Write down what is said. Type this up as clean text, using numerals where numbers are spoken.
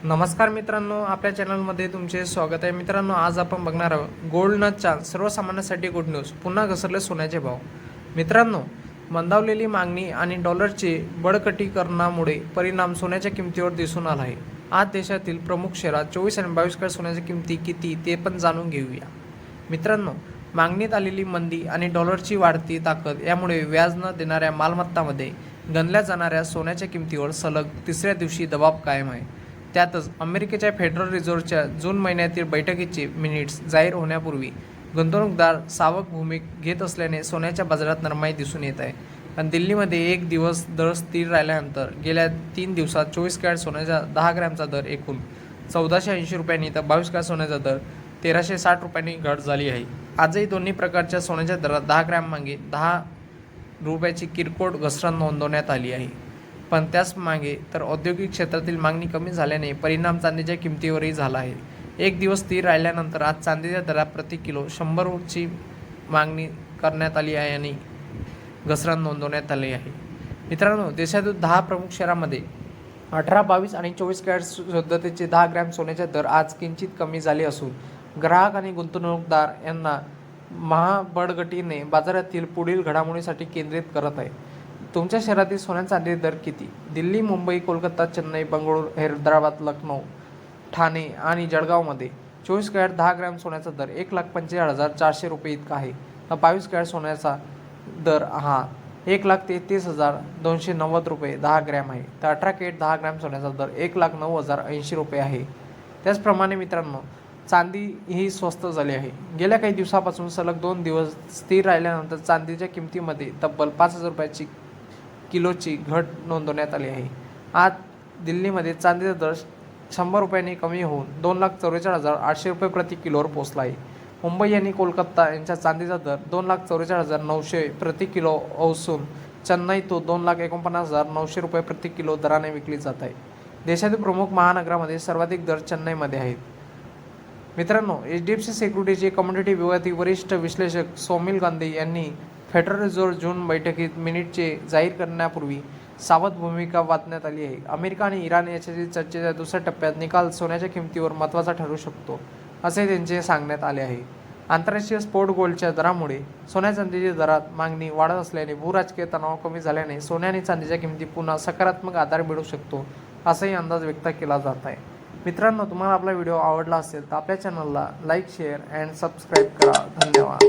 नमस्कार मित्रांनो, आपल्या चॅनलमध्ये तुमचे स्वागत आहे। मित्रांनो, आज आपण बघणार आहोत गोल्ड न चान्स सर्वसामान्यांसाठी गुड न्यूज, पुन्हा घसरले सोन्याचे भाव। मित्रांनो, मंदावलेली मागणी आणि डॉलरची बळकटीकरणामुळे परिणाम सोन्याच्या किमतीवर दिसून आला आहे। आज देशातील प्रमुख शहरात 24 आणि 22 कॅरेट सोन्याच्या किमती किती ते पण जाणून घेऊया। मित्रांनो, मागणीत आलेली मंदी आणि डॉलरची वाढती ताकद यामुळे व्याज न देणाऱ्या मालमत्तांमध्ये गणल्या जाणाऱ्या सोन्याच्या किमतीवर सलग तिसऱ्या दिवशी दबाव कायम आहे। त्यातच अमेरिकेच्या फेडरल रिझर्व्हच्या जून महिन्यातील बैठकीचे मिनिट्स जाहीर होण्यापूर्वी गुंतवणूकदार सावध भूमिका घेत असल्याने सोन्याच्या बाजारात नरमाई दिसून येत आहे। पण दिल्लीमध्ये एक दिवस दर स्थिर राहिल्यानंतर गेल्या 3 दिवसात 24 कॅरेट सोन्याचा 10 ग्रॅमचा दर एकूण 1480 रुपयांनी तर 22 कॅरेट सोन्याचा दर 1360 रुपयांनी घट झाली आहे। आजही दोन्ही प्रकारच्या सोन्याच्या दरात 10 ग्रॅम मागे 10 रुपयाची किरकोळ घसरण नोंदवण्यात आली आहे। पण त्याच मागे तर औद्योगिक क्षेत्रातील मागणी कमी झाल्याने परिणाम चांदीच्या किमतीवरही झाला आहे। एक दिवस स्थिर राहिल्यानंतर आज चांदीच्या दरात प्रति किलो 100ची मागणी करण्यात आली आहे आणि घसरण नोंदवण्यात आली आहे। मित्रांनो, देशातील 10 प्रमुख शहरांमध्ये 18, 22 आणि 24 कॅरेट शुद्धतेचे 10 ग्रॅम सोन्याचे दर आज किंचित कमी झाले असून ग्राहक आणि गुंतवणूकदार यांना महाबळकटीने बाजारातील पुढील घडामोडींसाठी केंद्रित करत आहे। तुमच्या शहरातील सोन्या चांदी दर किती? दिल्ली, मुंबई, कोलकाता, चेन्नई, बंगळुरू, हैदराबाद, लखनौ, ठाणे आणि जळगावमध्ये 24 कॅरेट 10 ग्रॅम सोन्याचा दर 1,45,400 रुपये इतका आहे। 22 कॅरेट सोन्याचा दर हा 1,33,290 रुपये 10 ग्रॅम आहे। तर 18 कॅरेट 10 ग्रॅम सोन्याचा दर 1,09,080 रुपये आहे। त्याचप्रमाणे मित्रांनो, चांदी ही स्वस्त झाली आहे। गेल्या काही दिवसापासून सलग 2 दिवस स्थिर राहिल्यानंतर चांदीच्या किमतीमध्ये तब्बल 5,000 रुपयाची किलोची घट नोंदवण्यात आली आहे। आज दिल्लीमध्ये चांदीचा दर 100 रुपयांनी कमी होऊन 2,44,800 रुपये प्रति किलोवर पोहोचला आहे। मुंबई आणि कोलकाता यांच्या चांदीचा दर 2,44,900 प्रति किलो असून चेन्नई तो 2,49,900 रुपये प्रति किलो दराने विकली जात आहे। देशातील प्रमुख महानगरामध्ये सर्वाधिक दर चेन्नईमध्ये आहेत। मित्रांनो, HDFC सिक्युरिटीजचे कमोडिटी विभागातील वरिष्ठ विश्लेषक सौमिल गांधी यांनी फेडरल रिझर्व्ह जून बैठकीत मिनिटचे जाहीर करण्यापूर्वी सावध भूमिका वाचण्यात आली आहे। अमेरिका आणि इराण याच्यातील चर्चेच्या दुसऱ्या टप्प्यात निकाल सोन्याच्या किमतीवर महत्त्वाचा ठरू शकतो, असे त्यांचे सांगण्यात आले आहे। आंतरराष्ट्रीय स्फोट गोल्डच्या दरामुळे सोन्या चांदीच्या दरात मागणी वाढत असल्याने भूराजकीय तणाव कमी झाल्याने सोन्या आणि चांदीच्या किमती पुन्हा सकारात्मक आधार मिळू शकतो, असाही अंदाज व्यक्त केला जात आहे। मित्रांनो, तुम्हाला आपला व्हिडिओ आवडला असेल तर आपल्या चॅनलला लाईक, शेअर अँड सबस्क्राईब करा। धन्यवाद।